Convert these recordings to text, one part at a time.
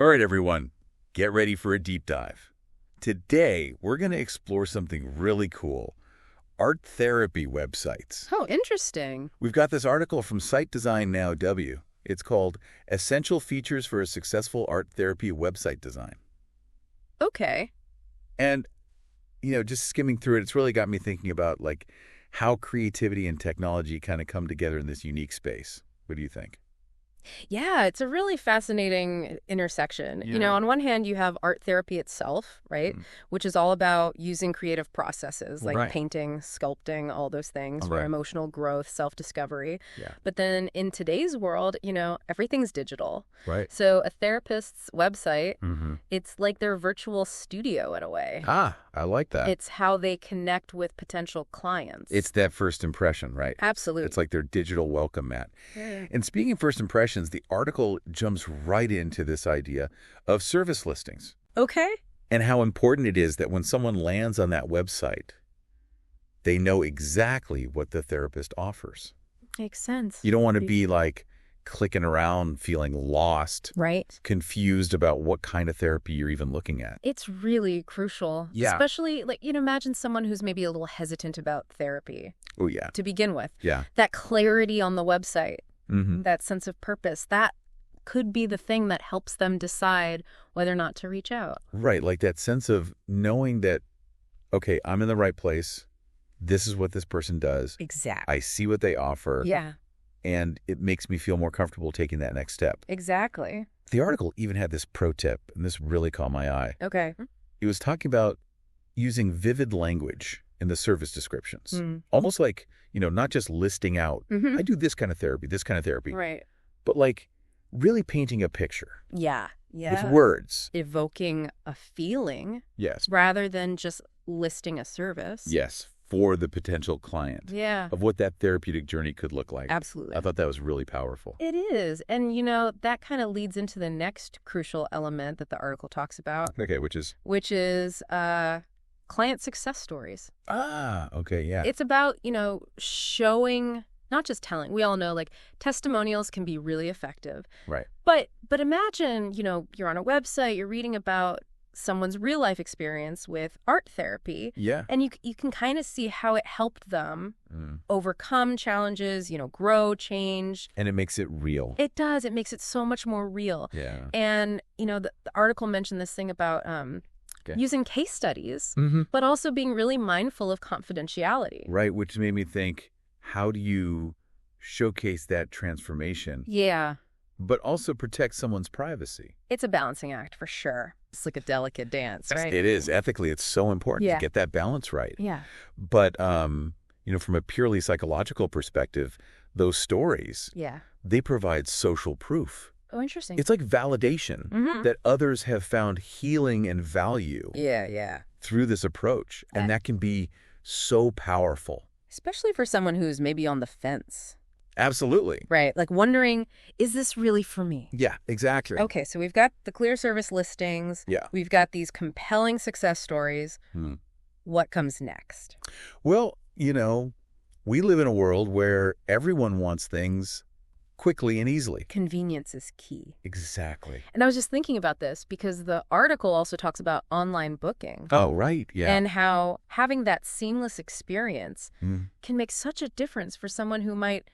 All right, everyone, get ready for a deep dive. Today, we're going to explore something really cool, art therapy websites. Oh, interesting. We've got this article from Site Design Now W. It's called Essential Features for a Successful Art Therapy Website Design. Okay. And, just skimming through it, it's really got me thinking about, how creativity and technology kind of come together in this unique space. What do you think? Yeah, it's a really fascinating intersection. Yeah. On one hand, you have art therapy itself, right? Which is all about using creative processes like Right. painting, sculpting, all those things for Right. emotional growth, self-discovery. Yeah. But then in today's world, everything's digital. Right. So a therapist's website, Mm-hmm. it's like their virtual studio in a way. Ah, I like that. It's how they connect with potential clients. It's that first impression, right? Absolutely. It's like their digital welcome mat. Yeah. And speaking of first impressions, the article jumps right into this idea of service listings Okay. and how important it is that when someone lands on that website, they know exactly what the therapist offers. Makes sense. You don't want to be clicking around feeling lost, Right. confused about what kind of therapy you're even looking at. It's really crucial. Yeah. Especially, imagine someone who's maybe a little hesitant about therapy Oh, yeah. to begin with. Yeah. That clarity on the website, Mm-hmm. that sense of purpose, that could be the thing that helps them decide whether or not to reach out. Right. Like that sense of knowing that, okay, I'm in the right place. This is what this person does. Exactly. I see what they offer. Yeah, And it makes me feel more comfortable taking that next step. exactly. The article even had this pro tip, and this really caught my eye. Okay. It was talking about using vivid language in the service descriptions. Mm. Almost like, not just listing out, Mhm. I do this kind of therapy, Right. but really painting a picture Yeah. Yeah. with words. Evoking a feeling Yes. rather than just listing a service. Yes. For the potential client Yeah. of what that therapeutic journey could look like. Absolutely. I thought that was really powerful. It is. And, that kind of leads into the next crucial element that the article talks about, Okay, which is? client success stories. Okay, yeah. It's about, showing, not just telling. We all know, testimonials can be really effective. Right. But imagine, you're on a website, you're reading about someone's real life experience with art therapy. Yeah. And you can kind of see how it helped them Mm. overcome challenges, grow, change. And it makes it real. It does. It makes it so much more real. Yeah. And, the article mentioned this thing about Okay. using case studies, Mm-hmm. but also being really mindful of confidentiality. Right, which made me think, how do you showcase that transformation, Yeah, but also protect someone's privacy? it's a balancing act for sure. It's like a delicate dance, right? It is. Ethically, it's so important Yeah. to get that balance right. Yeah. But, from a purely psychological perspective, those stories, Yeah. they provide social proof. Oh, interesting. It's like validation Mhm. that others have found healing and value Yeah. through this approach. And that can be so powerful. Especially for someone who's maybe on the fence, Absolutely. right? Wondering, is this really for me? Yeah, exactly. Okay, so we've got the clear service listings. Yeah. We've got these compelling success stories. Hmm. What comes next? Well, we live in a world where everyone wants things quickly and easily. Convenience is key. Exactly. And I was just thinking about this because the article also talks about online booking Oh, right. Yeah. and how having that seamless experience Mm. can make such a difference for someone who might,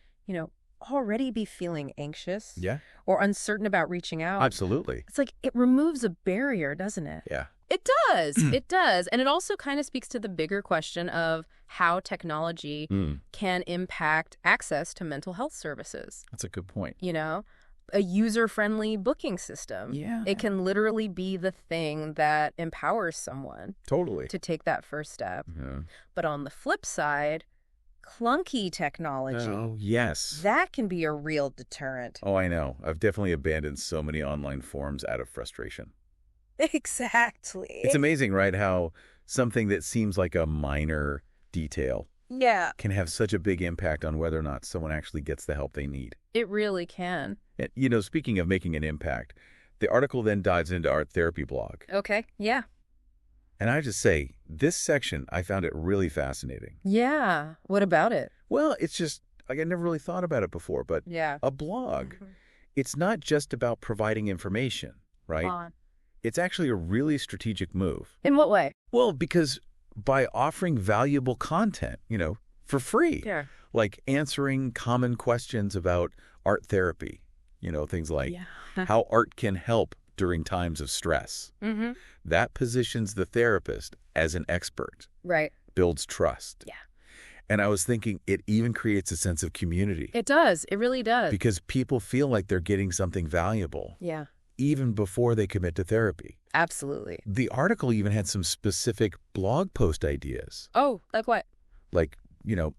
already be feeling anxious Yeah, or uncertain about reaching out. absolutely. It's like it removes a barrier, doesn't it? Yeah. It does. It does. And it also kind of speaks to the bigger question of how technology Mm. can impact access to mental health services. That's a good point. A user-friendly booking system. Yeah. It can literally be the thing that empowers someone Totally. to take that first step. Yeah. But on the flip side, clunky technology, Oh, yes. that can be a real deterrent. Oh, I know. I've definitely abandoned so many online forums out of frustration. Exactly. It's amazing, right, how something that seems like a minor detail Yeah, can have such a big impact on whether or not someone actually gets the help they need. it really can. And, speaking of making an impact, the article then dives into Art Therapy blog. Okay, yeah. And I have to say, this section, I found it really fascinating. Yeah. What about it? Well, it's just, I never really thought about it before, but Yeah. a blog, it's not just about providing information. right? It's actually a really strategic move. In what way? Well, because by offering valuable content, for free, Yeah. like answering common questions about art therapy, things like how art can help during times of stress. Mm-hmm. That positions the therapist as an expert, Right. builds trust. Yeah. And I was thinking it even creates a sense of community. It does. It really does. Because people feel like they're getting something valuable. Yeah. Even before they commit to therapy. Absolutely. The article even had some specific blog post ideas. Oh, like what? Like,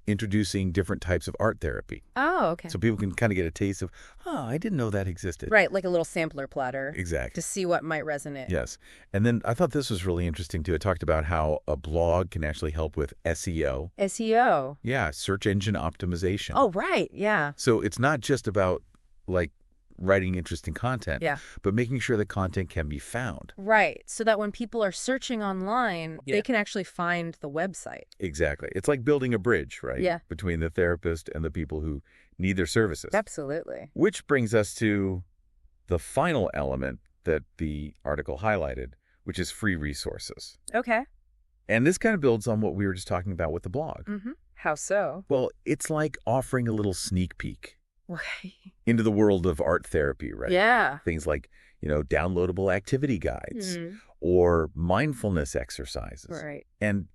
introducing different types of art therapy. Oh, okay. So people can kind of get a taste of, I didn't know that existed. Right, like a little sampler platter. Exactly. To see what might resonate. Yes. And then I thought this was really interesting, too. It talked about how a blog can actually help with SEO. SEO. Yeah, search engine optimization. Oh, right. Yeah. So it's not just about, writing interesting content, Yeah. but making sure the content can be found. Right. So that when people are searching online, they can actually find the website. Exactly. It's like building a bridge, right? Yeah. Between the therapist and the people who need their services. Absolutely. Which brings us to the final element that the article highlighted, which is free resources. Okay. And this kind of builds on what we were just talking about with the blog. Mm-hmm. How so? Well, it's like offering a little sneak peek Right. into the world of art therapy, right? Yeah. Things like, downloadable activity guides or mindfulness exercises. Right. And,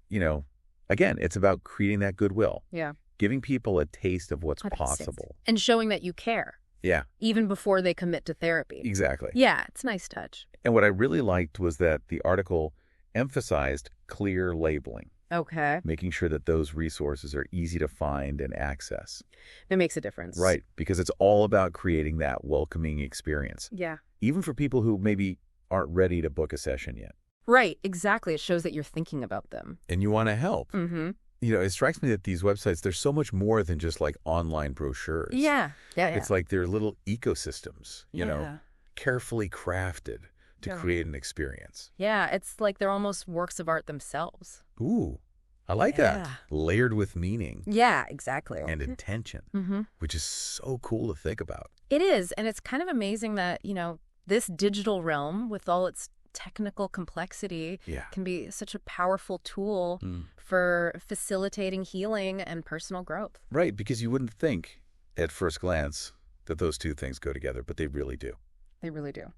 again, it's about creating that goodwill. Yeah. Giving people a taste of what's 100%. possible. And showing that you care. Yeah, Even before they commit to therapy. exactly. Yeah, it's a nice touch. And what I really liked was that the article emphasized clear labeling, Okay. making sure that those resources are easy to find and access. It makes a difference. Right, because it's all about creating that welcoming experience, Yeah. even for people who maybe aren't ready to book a session yet. Right. Exactly. It shows that you're thinking about them. And you want to help. Mm-hmm. It strikes me that these websites, there's so much more than just like online brochures. Yeah. Yeah. It's like they're little ecosystems, Yeah. carefully crafted to create an experience. Yeah. It's like they're almost works of art themselves. Ooh, I like that. Layered with meaning Yeah, exactly. and intention, Mm-hmm. which is so cool to think about. It is. And it's kind of amazing that, this digital realm with all its technical complexity Yeah. can be such a powerful tool for facilitating healing and personal growth. Right, because you wouldn't think at first glance that those two things go together, but they really do. They really do.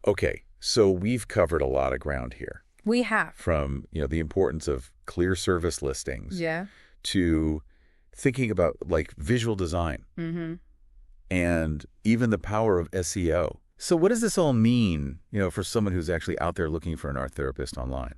Okay, so we've covered a lot of ground here. We have. From, the importance of clear service listings Yeah. to thinking about visual design Mm-hmm. and even the power of SEO. So what does this all mean, for someone who's actually out there looking for an art therapist online?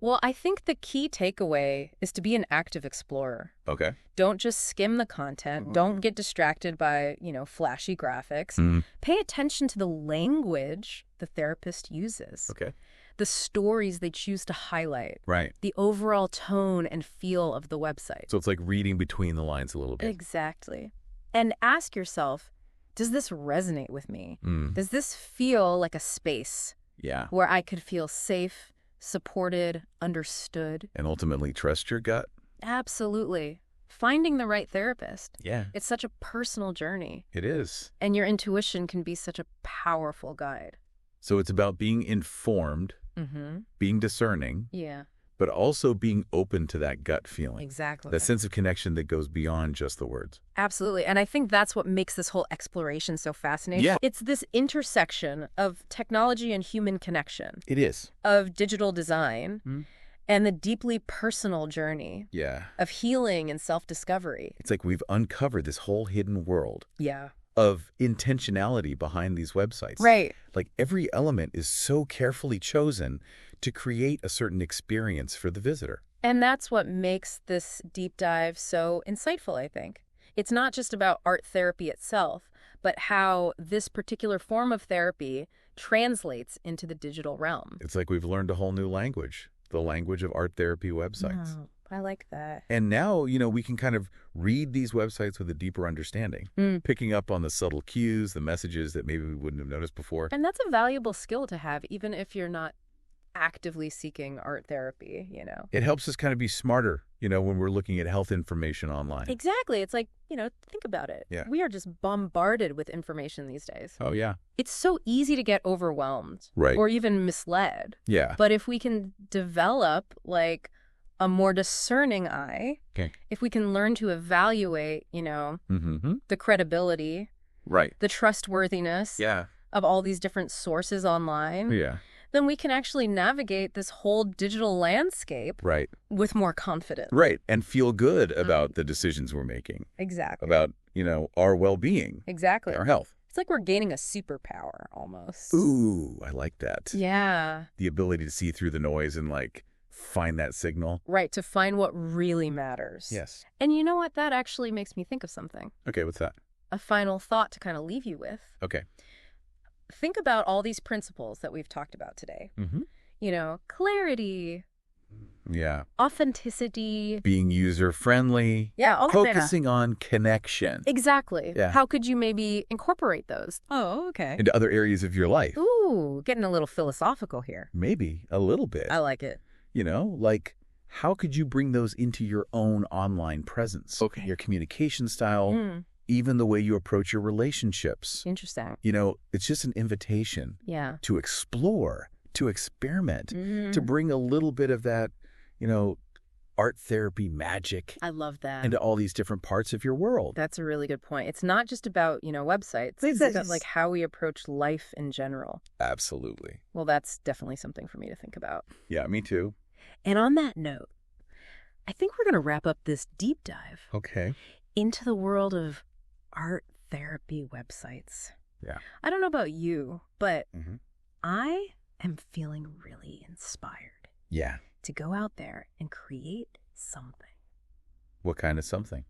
Well, I think the key takeaway is to be an active explorer. Okay. Don't just skim the content. Don't get distracted by, flashy graphics. Pay attention to the language the therapist uses. Okay. The stories they choose to highlight. Right. The overall tone and feel of the website. So it's like reading between the lines a little bit. Exactly. And ask yourself, does this resonate with me? Mm. Does this feel like a space Yeah. where I could feel safe, supported, understood? And ultimately trust your gut. Absolutely. Finding the right therapist. Yeah. It's such a personal journey, It is. and your intuition can be such a powerful guide. So it's about being informed, Mm-hmm. being discerning, Yeah, but also being open to that gut feeling. exactly. That sense of connection that goes beyond just the words. Absolutely. And I think that's what makes this whole exploration so fascinating. Yeah. It's this intersection of technology and human connection, It is. of digital design, Mm. and the deeply personal journey Yeah. of healing and self-discovery. It's like we've uncovered this whole hidden world Yeah. of intentionality behind these websites. Right. Like every element is so carefully chosen to create a certain experience for the visitor. And that's what makes this deep dive so insightful, I think. It's not just about art therapy itself, but how this particular form of therapy translates into the digital realm. It's like we've learned a whole new language, the language of art therapy websites. Oh, I like that. And now, we can kind of read these websites with a deeper understanding, picking up on the subtle cues, the messages that maybe we wouldn't have noticed before. And that's a valuable skill to have, even if you're not actively seeking art therapy, you know? It helps us kind of be smarter, when we're looking at health information online. Exactly. It's like, think about it. Yeah. We are just bombarded with information these days. Oh, yeah. It's so easy to get overwhelmed. Right. Or even misled. Yeah. But if we can develop, like, a more discerning eye, Okay. if we can learn to evaluate, Mm-hmm. the credibility, Right. the trustworthiness Yeah. of all these different sources online, Yeah. then we can actually navigate this whole digital landscape Right. with more confidence. Right. And feel good about the decisions we're making, Exactly. about, our well-being, Exactly. our health. It's like we're gaining a superpower almost. Ooh, I like that. Yeah. The ability to see through the noise and, find that signal. Right, to find what really matters. Yes. And you know what? That actually makes me think of something. Okay, what's that? A final thought to kind of leave you with. Okay. Think about all these principles that we've talked about today. Mm-hmm. Clarity, Yeah. authenticity. Being user-friendly. Yeah, all that. Focusing on connection. Exactly. Yeah. How could you maybe incorporate those? Oh, okay. Into other areas of your life. Ooh, getting a little philosophical here. Maybe a little bit. I like it. How could you bring those into your own online presence? Okay. Your communication style, even the way you approach your relationships. Interesting. It's just an invitation Yeah. to explore, to experiment, Mhm. to bring a little bit of that, art therapy magic I love that. into all these different parts of your world. That's a really good point. It's not just about, websites. It's about like how we approach life in general. Absolutely. Well, that's definitely something for me to think about. Yeah, me too. And on that note, I think we're going to wrap up this deep dive Okay. into the world of art therapy websites. Yeah. I don't know about you, but Mhm. I am feeling really inspired Yeah. to go out there and create something. What kind of something?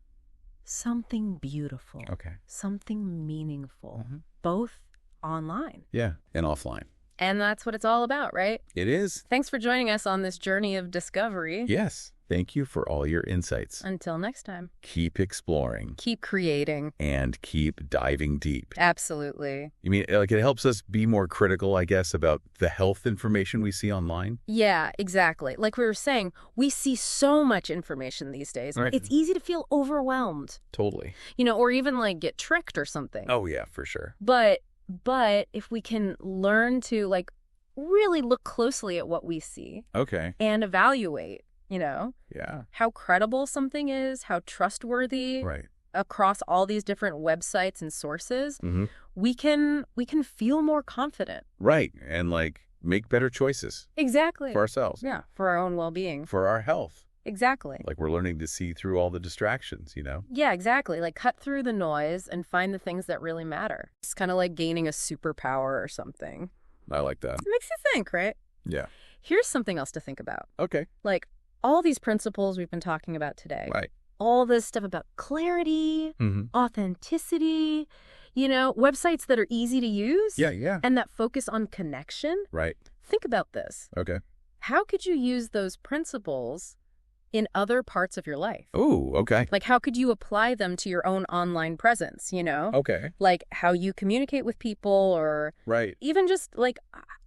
Something beautiful. Okay. Something meaningful, Mhm. both online. Yeah. And offline. And that's what it's all about, right? It is. Thanks for joining us on this journey of discovery. Yes. Thank you for all your insights. Until next time, Keep exploring keep creating. and keep diving deep. Absolutely. You mean, it helps us be more critical, I guess, about the health information we see online? Yeah, exactly. Like we were saying, we see so much information these days. Right. It's easy to feel overwhelmed, Totally. or even get tricked or something. Oh, yeah, for sure. But if we can learn to really look closely at what we see Okay. and evaluate, Yeah. how credible something is, how trustworthy Right. across all these different websites and sources, Mm-hmm. we can feel more confident. Right. And, make better choices Exactly. for ourselves. Yeah, for our own well-being. For our health. Exactly. We're learning to see through all the distractions, Yeah, exactly. Cut through the noise and find the things that really matter. It's kind of like gaining a superpower or something. I like that. It makes you think, right? Yeah. Here's something else to think about. Okay. All these principles we've been talking about today. Right. All this stuff about clarity, Mm-hmm. authenticity, websites that are easy to use. Yeah, yeah. And that focus on connection. Right. Think about this. Okay. How could you use those principles in other parts of your life? Ooh, okay. How could you apply them to your own online presence, Okay. How you communicate with people or Right. even just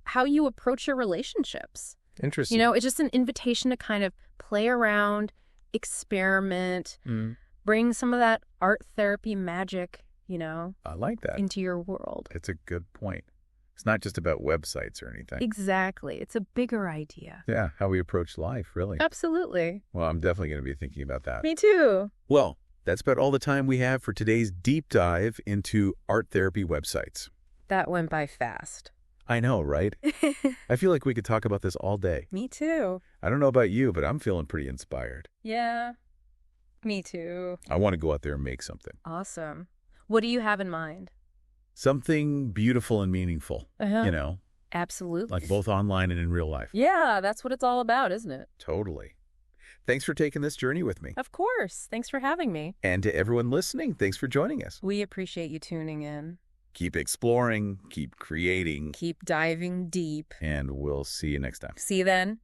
how you approach your relationships. Interesting. It's just an invitation to kind of play around, experiment, bring some of that art therapy magic, I like that. into your world. It's a good point. It's not just about websites or anything. Exactly. It's a bigger idea. Yeah, how we approach life, really. Absolutely. Well, I'm definitely going to be thinking about that. Me too. Well, that's about all the time we have for today's deep dive into art therapy websites. That went by fast. I know, right? I feel like we could talk about this all day. Me too. I don't know about you, but I'm feeling pretty inspired. Yeah. Me too. I want to go out there and make something. Awesome. What do you have in mind? Something beautiful and meaningful, Absolutely. both online and in real life. Yeah, that's what it's all about, isn't it? Totally. Thanks for taking this journey with me. Of course. Thanks for having me. And to everyone listening, thanks for joining us. We appreciate you tuning in. Keep exploring, keep creating, Keep diving deep. and we'll see you next time. See you then.